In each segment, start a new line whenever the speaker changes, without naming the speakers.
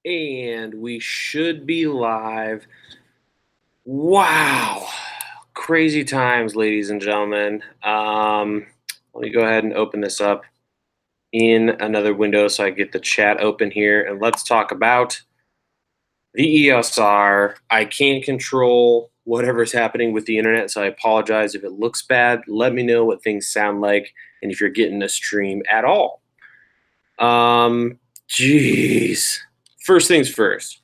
And we should be live. Wow. Crazy times, ladies and gentlemen. Let me go ahead and open this up in another window so I get the chat open here. And let's talk about the EOS R. I can't control whatever's happening with the internet, so I apologize if it looks bad. Let me know what things sound like and if you're getting a stream at all. Jeez. First things first.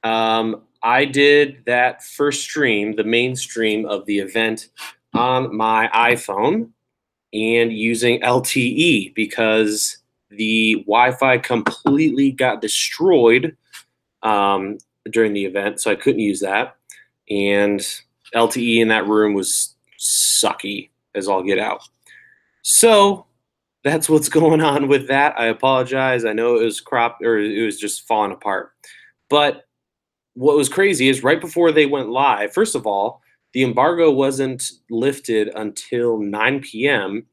I did that first stream, the main stream of the event, on my iPhone and using LTE because the Wi-Fi completely got destroyed during the event, so I couldn't use that. And LTE in that room was sucky as all get out. So that's what's going on with that. I apologize. I know it was it was just falling apart. But what was crazy is right before they went live, first of all, the embargo wasn't lifted until 9 p.m.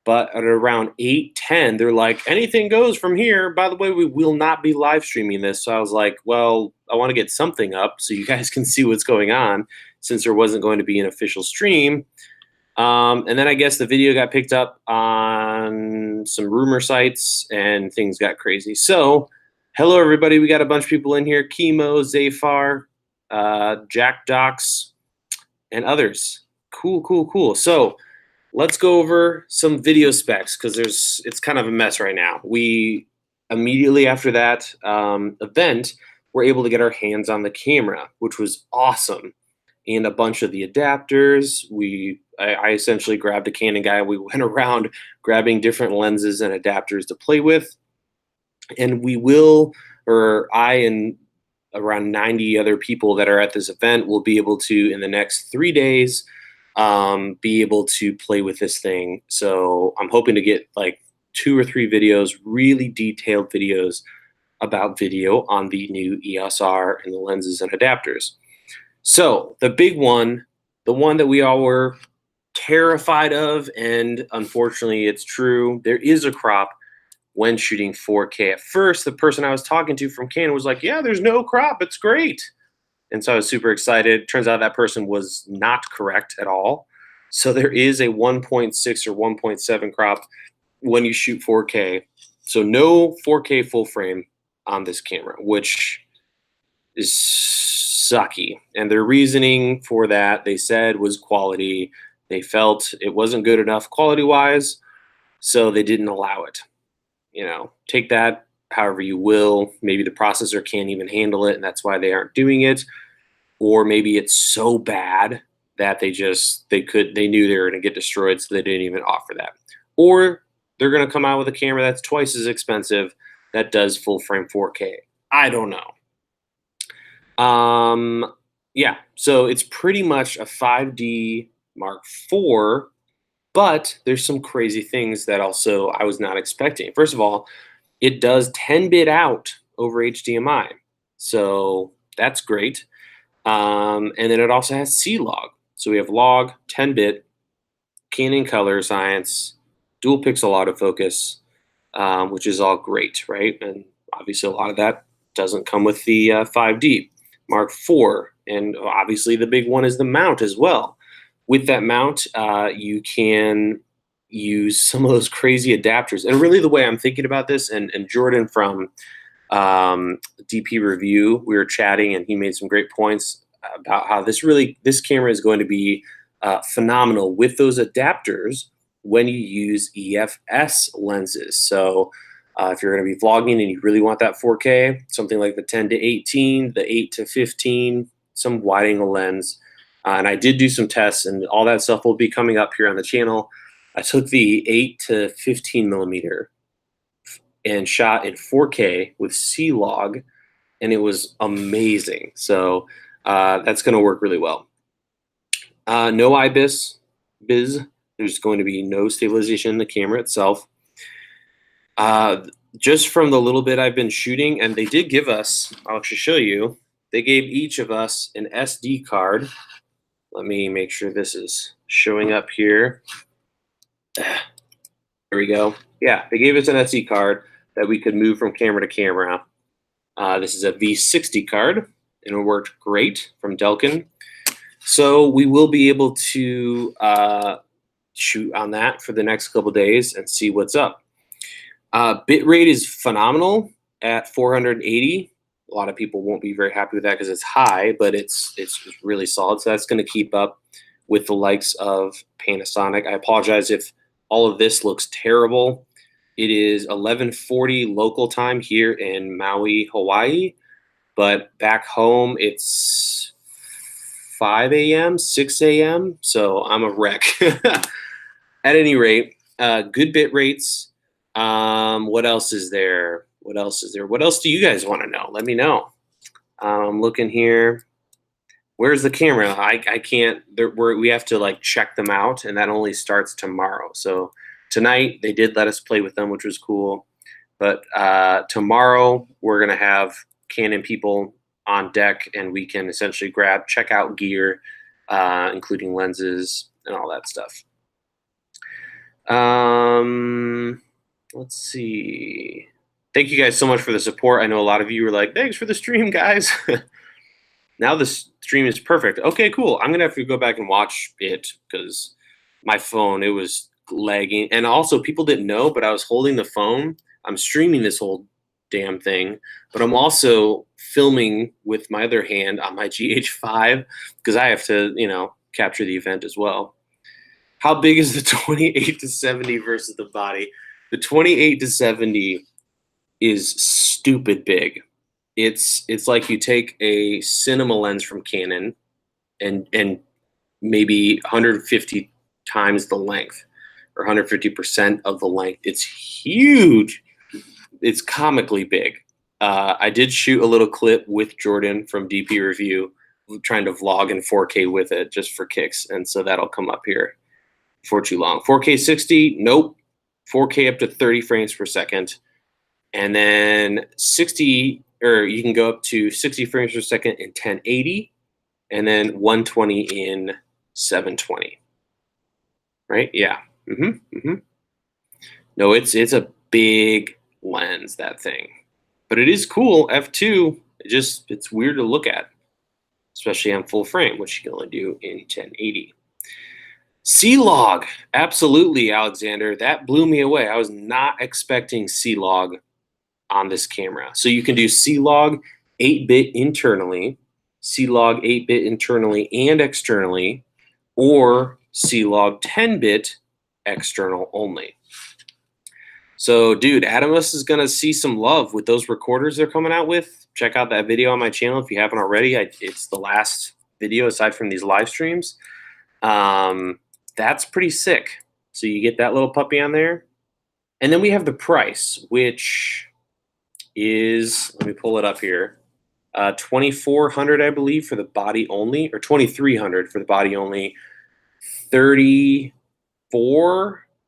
But at around 8:10, they're like, anything goes from here. By the way, we will not be live streaming this. So I was like, well, I want to get something up so you guys can see what's going on since there wasn't going to be an official stream. And then I guess the video got picked up on some rumor sites and things got crazy. So, hello everybody. We got a bunch of people in here: Chemo, Zafar, Jack Docs, and others. Cool. So, let's go over some video specs because it's kind of a mess right now. We immediately after that event were able to get our hands on the camera, which was awesome, and a bunch of the adapters. I essentially grabbed a Canon guy. We went around grabbing different lenses and adapters to play with, and I and around 90 other people that are at this event will be able to, in the next 3 days, be able to play with this thing. So I'm hoping to get like 2 or 3 videos, really detailed videos about video on the new EOS R and the lenses and adapters. So the big one, the one that we all were terrified of, and unfortunately it's true, there is a crop when shooting 4K. At first, the person I was talking to from Canon was like, yeah, there's no crop, it's great. And so I was super excited. Turns out that person was not correct at all. So there is a 1.6 or 1.7 crop when you shoot 4K. So no 4K full frame on this camera, which is sucky. And their reasoning for that, they said, was quality. They felt it wasn't good enough quality-wise, so they didn't allow it. Take that however you will. Maybe the processor can't even handle it, and that's why they aren't doing it. Or maybe it's so bad that they knew they were going to get destroyed, so they didn't even offer that. Or they're going to come out with a camera that's twice as expensive that does full frame 4K. I don't know. Yeah, so it's pretty much a 5D Mark IV, but there's some crazy things that also I was not expecting. First of all, it does 10-bit out over HDMI, so that's great. And then it also has C-Log. So we have log, 10-bit, Canon color science, dual pixel autofocus, which is all great, right? And obviously a lot of that doesn't come with the 5D Mark IV. And obviously the big one is the mount as well. With that mount, you can use some of those crazy adapters. And really the way I'm thinking about this, and Jordan from DP Review, we were chatting and he made some great points about how this camera is going to be phenomenal with those adapters when you use EFS lenses. So if you're going to be vlogging and you really want that 4K, something like the 10-18, the 8-15, some wide angle lens. And I did do some tests, and all that stuff will be coming up here on the channel. I took the 8-15 millimeter and shot in 4K with C-Log, and it was amazing. So that's going to work really well. No IBIS. There's going to be no stabilization in the camera itself. Just from the little bit I've been shooting, and they did give us, I'll actually show you, they gave each of us an SD card. Let me make sure this is showing up here. There we go. Yeah, they gave us an SD card that we could move from camera to camera. This is a V60 card, and it worked great from Delkin. So we will be able to shoot on that for the next couple days and see what's up. Bitrate is phenomenal at 480. A lot of people won't be very happy with that because it's high, but it's really solid. So that's going to keep up with the likes of Panasonic. I apologize if all of this looks terrible. It is 11:40 local time here in Maui, Hawaii, but back home it's 5 a.m., 6 a.m. So I'm a wreck. At any rate, good bit rates. What else is there? What else is there? What else do you guys want to know? Let me know. I'm looking here. Where's the camera? I can't. We have to like check them out, and that only starts tomorrow. So tonight they did let us play with them, which was cool. But tomorrow we're gonna have Canon people on deck, and we can essentially check out gear, including lenses and all that stuff. Let's see. Thank you guys so much for the support. I know a lot of you were like, thanks for the stream, guys. Now the stream is perfect. Okay, cool. I'm going to have to go back and watch it because my phone, it was lagging. And also, people didn't know, but I was holding the phone. I'm streaming this whole damn thing, but I'm also filming with my other hand on my GH5 because I have to, capture the event as well. How big is the 28-70 versus the body? The 28-70 is stupid big. It's like you take a cinema lens from Canon and maybe 150 times the length or 150% of the length. It's huge. It's comically big. I did shoot a little clip with Jordan from DP Review, trying to vlog in 4K with it just for kicks, and so that'll come up here before too long. 4K 60, nope. 4K up to 30 frames per second, and then 60, or you can go up to 60 frames per second in 1080, and then 120 in 720. Right? Yeah. No, it's a big lens, that thing, but it is cool. F2, it's weird to look at, especially on full frame, which you can only do in 1080. C-Log, absolutely, Alexander. That blew me away. I was not expecting C-Log on this camera. So you can do C-Log 8-bit internally, C-Log 8-bit internally and externally, or C-Log 10-bit external only. So, dude, Adamus is going to see some love with those recorders they're coming out with. Check out that video on my channel if you haven't already. It's the last video aside from these live streams. That's pretty sick. So you get that little puppy on there. And then we have the price, which is, let me pull it up here, $2,400, I believe, for the body only, or $2,300 for the body only, $34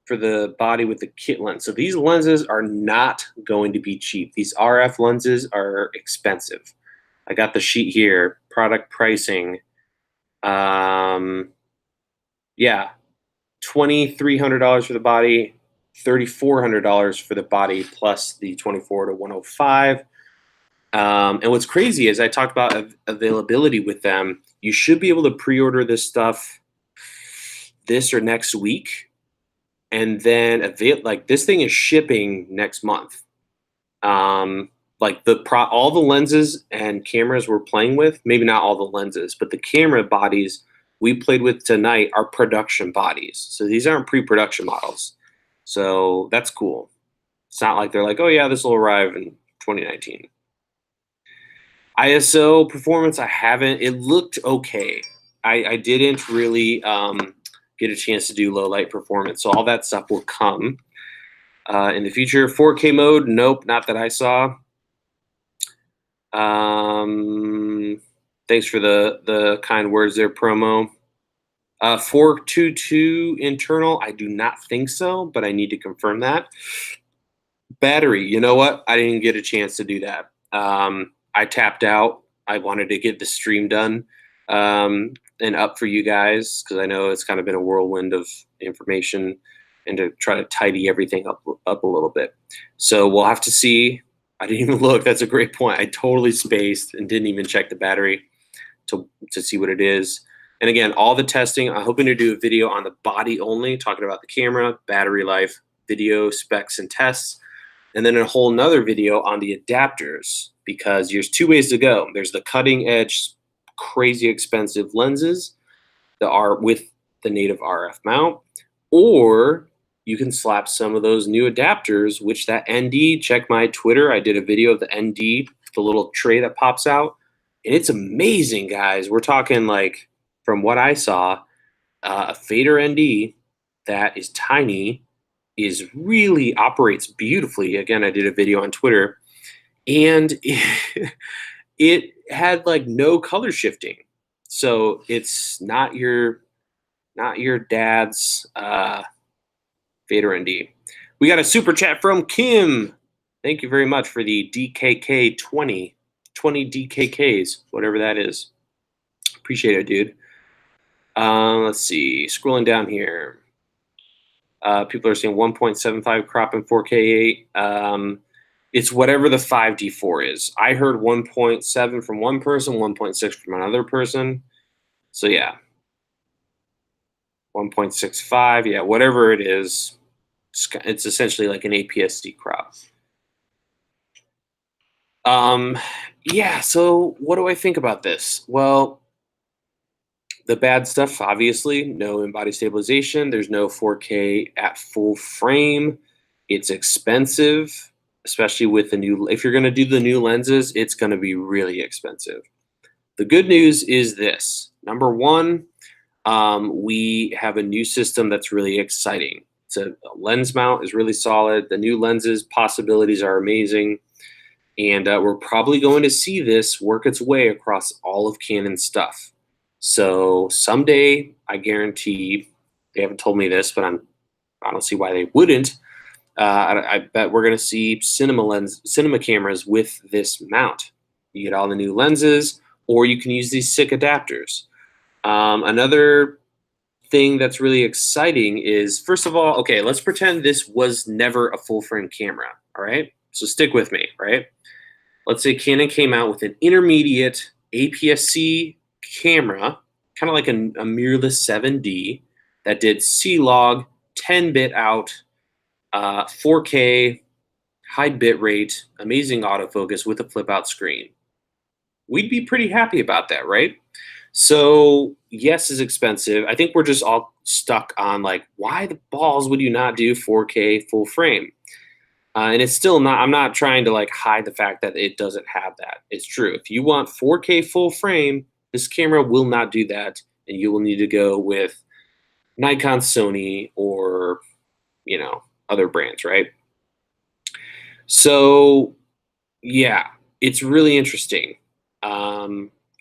for the body with the kit lens. So these lenses are not going to be cheap. These RF lenses are expensive. I got the sheet here, product pricing. Yeah, $2,300 for the body, $3,400 for the body, plus the 24 to 105. And what's crazy is I talked about availability with them. You should be able to pre-order this stuff this or next week, and then this thing is shipping next month. Like all the lenses and cameras we're playing with, maybe not all the lenses, but the camera bodies we played with tonight are production bodies. So these aren't pre-production models. So that's cool. It's not like they're like, oh yeah, this will arrive in 2019. ISO performance, I haven't. It looked okay. I didn't really get a chance to do low light performance. So all that stuff will come in the future. 4K mode, nope, not that I saw. Thanks for the kind words there, promo. 422 internal, I do not think so, but I need to confirm that. Battery, you know what? I didn't get a chance to do that. I tapped out. I wanted to get the stream done and up for you guys because I know it's kind of been a whirlwind of information and to try to tidy everything up a little bit. So we'll have to see I didn't even look. That's a great point. I totally spaced and didn't even check the battery to see what it is. And again, all the testing, I'm hoping to do a video on the body only, talking about the camera, battery life, video specs and tests, and then a whole nother video on the adapters, because there's two ways to go. There's the cutting edge, crazy expensive lenses that are with the native RF mount, or you can slap some of those new adapters, which that ND, check my Twitter, I did a video of the ND, the little tray that pops out, and it's amazing, guys. We're talking like, from what I saw, a fader ND that is tiny is really operates beautifully. Again, I did a video on Twitter, and it had like no color shifting, so it's not your dad's fader ND. We got a super chat from Kim. Thank you very much for the DKK 20 DKKs, whatever that is. Appreciate it, dude. Let's see. Scrolling down here. People are saying 1.75 crop in 4K8. It's whatever the 5D4 is. I heard 1.7 from one person, 1.6 from another person. So yeah, 1.65. Yeah, whatever it is, it's essentially like an APS-C crop. Yeah. So what do I think about this? Well, the bad stuff, obviously, no in-body stabilization. There's no 4K at full frame. It's expensive, especially with the new, if you're going to do the new lenses, it's going to be really expensive. The good news is this. Number one, we have a new system that's really exciting. A lens mount is really solid. The new lenses possibilities are amazing. And we're probably going to see this work its way across all of Canon stuff. So someday, I guarantee, they haven't told me this, but I don't see why they wouldn't. I bet we're going to see cinema cameras with this mount. You get all the new lenses, or you can use these sick adapters. Another thing that's really exciting is, first of all, okay, let's pretend this was never a full frame camera. All right, so stick with me, right? Let's say Canon came out with an intermediate APS-C camera, kind of like a mirrorless 7D that did C-Log, 10-bit out, 4K, high bit rate, amazing autofocus with a flip-out screen. We'd be pretty happy about that, right? So yes, it's expensive. I think we're just all stuck on like, why the balls would you not do 4K full frame? And it's still not, I'm not trying to like hide the fact that it doesn't have that. It's true. If you want 4K full frame, this camera will not do that. And you will need to go with Nikon, Sony, or, you know, other brands, right? So yeah, it's really interesting.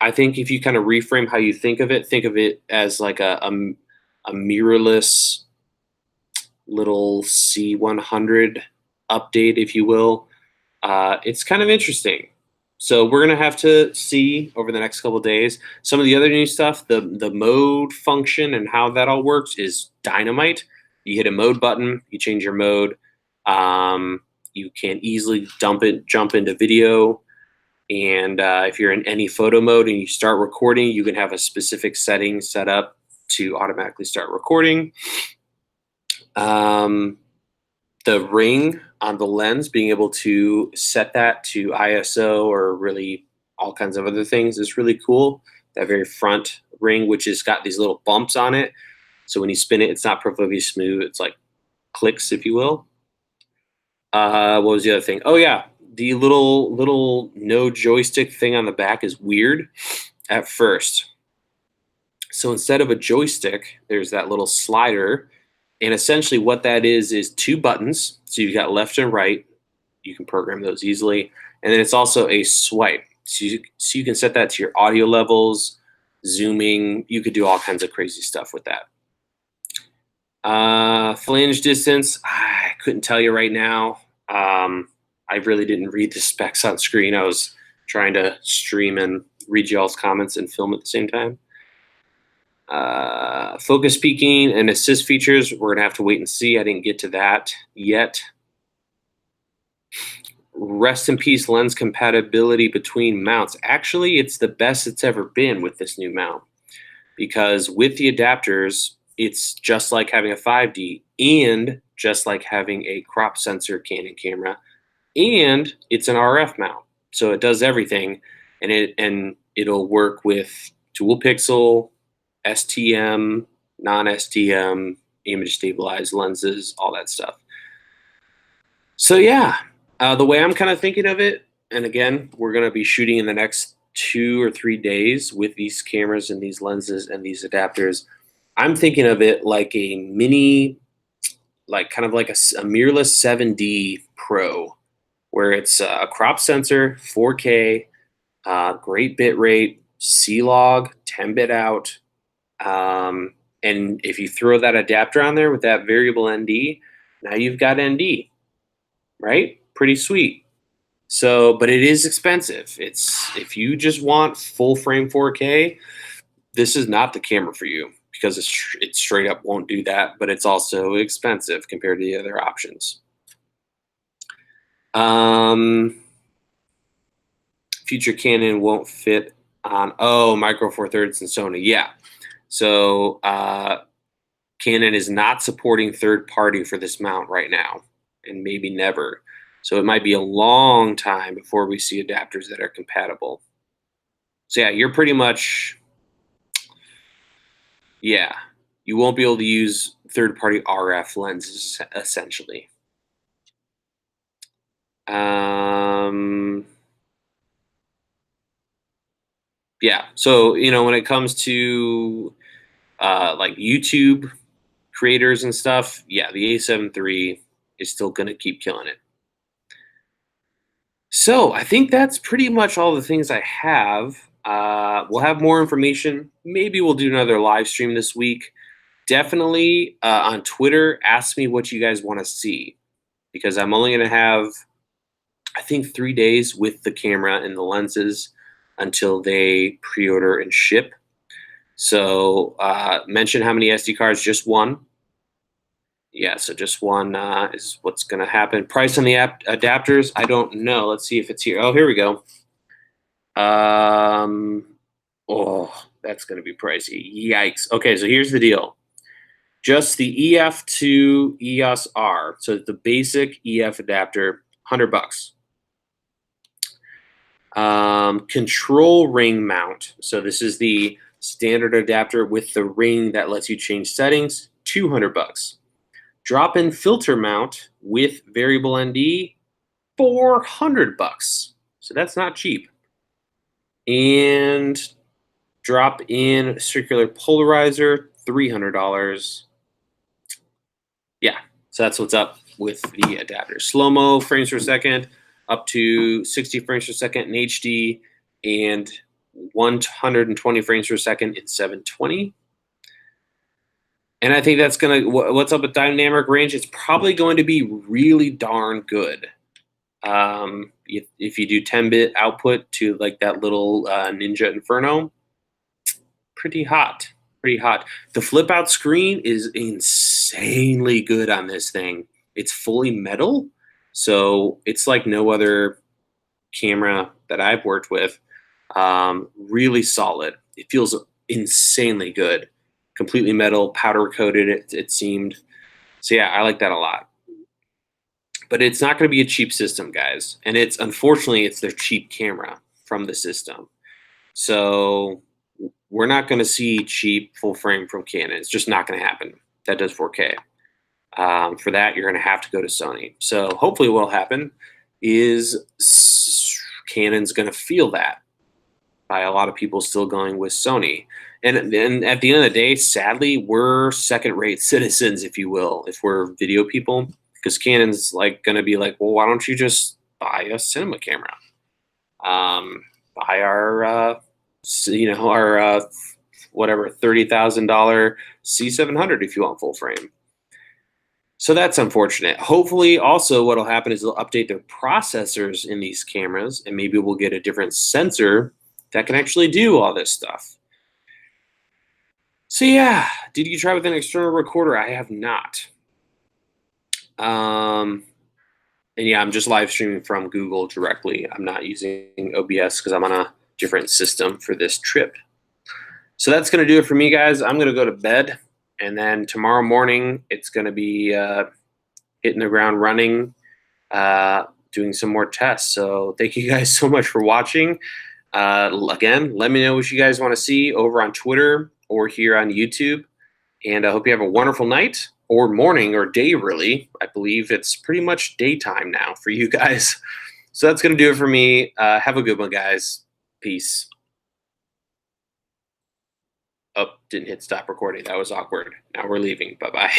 I think if you kind of reframe how you think of it as like a mirrorless little C100 update, if you will. It's kind of interesting. So we're gonna have to see over the next couple of days. Some of the other new stuff, the mode function and how that all works is dynamite. You hit a mode button, you change your mode. You can easily jump into video. And if you're in any photo mode and you start recording, you can have a specific setting set up to automatically start recording. The ring on the lens, being able to set that to ISO or really all kinds of other things is really cool. That very front ring, which has got these little bumps on it. So when you spin it, it's not perfectly smooth. It's like clicks, if you will. What was the other thing? Oh yeah, the little no joystick thing on the back is weird at first. So instead of a joystick, there's that little slider. And essentially what that is two buttons. So you've got left and right. You can program those easily. And then it's also a swipe. So you can set that to your audio levels, zooming. You could do all kinds of crazy stuff with that. Flange distance, I couldn't tell you right now. I really didn't read the specs on screen. I was trying to stream and read y'all's comments and film at the same time. Focus peaking and assist features, we're gonna have to wait and see. I didn't get to that yet. rest in peace lens compatibility between mounts. Actually, it's the best it's ever been with this new mount, because with the adapters, it's just like having a 5D and just like having a crop sensor Canon camera, and it's an RF mount. So it does everything, and it'll work with dual pixel, STM, non-STM, image stabilized lenses, all that stuff. So yeah, the way I'm kind of thinking of it, and again, we're going to be shooting in the next 2 or 3 days with these cameras and these lenses and these adapters. I'm thinking of it like a mini, like kind of like a mirrorless 7D Pro, where it's a crop sensor, 4K, great bit rate, C-Log, 10-bit out. And if you throw that adapter on there with that variable ND, now you've got ND, right? Pretty sweet. So, but it is expensive. It's, if you just want full frame 4K, this is not the camera for you, because it straight up won't do that, but it's also expensive compared to the other options. Future Canon won't fit on, Micro Four Thirds and Sony. Yeah. So Canon is not supporting third party for this mount right now, and maybe never. So it might be a long time before we see adapters that are compatible. So yeah, you're pretty much, yeah, you won't be able to use third party RF lenses essentially. Yeah, so when it comes to like YouTube creators and stuff, yeah, the A7 III is still going to keep killing it. So I think that's pretty much all the things I have. We'll have more information. Maybe we'll do another live stream this week. Definitely on Twitter, ask me what you guys want to see, because I'm only going to have, I think, 3 days with the camera and the lenses until they pre-order and ship. So mention how many SD cards. Just one. Yeah, so just one is what's going to happen. Price on the adapters, I don't know. Let's see if it's here. Oh, here we go. Oh, that's going to be pricey. Yikes. Okay, so here's the deal. Just the EF to EOS R, so the basic EF adapter, $100. Control ring mount. So this is the standard adapter with the ring that lets you change settings, $200. Drop-in filter mount with variable ND, $400. So that's not cheap. And drop-in circular polarizer, $300. Yeah, so that's what's up with the adapter. Slow-mo frames per second, up to 60 frames per second in HD, and 120 frames per second in 720. And I think that's going to, what's up with dynamic range? It's probably going to be really darn good. If you do 10-bit output to like that little Ninja Inferno, pretty hot, pretty hot. The flip out screen is insanely good on this thing. It's fully metal, so it's like no other camera that I've worked with. Really solid. It feels insanely good. Completely metal, powder coated, it seemed. So yeah, I like that a lot. But it's not going to be a cheap system, guys. And it's, unfortunately, it's their cheap camera from the system. So we're not going to see cheap full frame from Canon. It's just not going to happen. That does 4K. For that, you're going to have to go to Sony. So hopefully what will happen is Canon's going to feel that by a lot of people still going with Sony. And then at the end of the day, sadly, we're second-rate citizens, if you will, if we're video people, because Canon's like going to be like, well, why don't you just buy a cinema camera? Buy our, our whatever $30,000 C700 if you want full frame. So that's unfortunate. Hopefully, also what'll happen is they'll update their processors in these cameras, and maybe we'll get a different sensor that can actually do all this stuff. So yeah, did you try with an external recorder? I have not. And yeah, I'm just live streaming from Google directly. I'm not using OBS because I'm on a different system for this trip. So that's going to do it for me, guys. I'm going to go to bed. And then tomorrow morning, it's going to be hitting the ground running, doing some more tests. So thank you guys so much for watching. Again, let me know what you guys want to see over on Twitter or here on YouTube. And I hope you have a wonderful night or morning or day, really. I believe it's pretty much daytime now for you guys. So that's going to do it for me. Have a good one, guys. Peace. Oh, didn't hit stop recording. That was awkward. Now we're leaving. Bye-bye.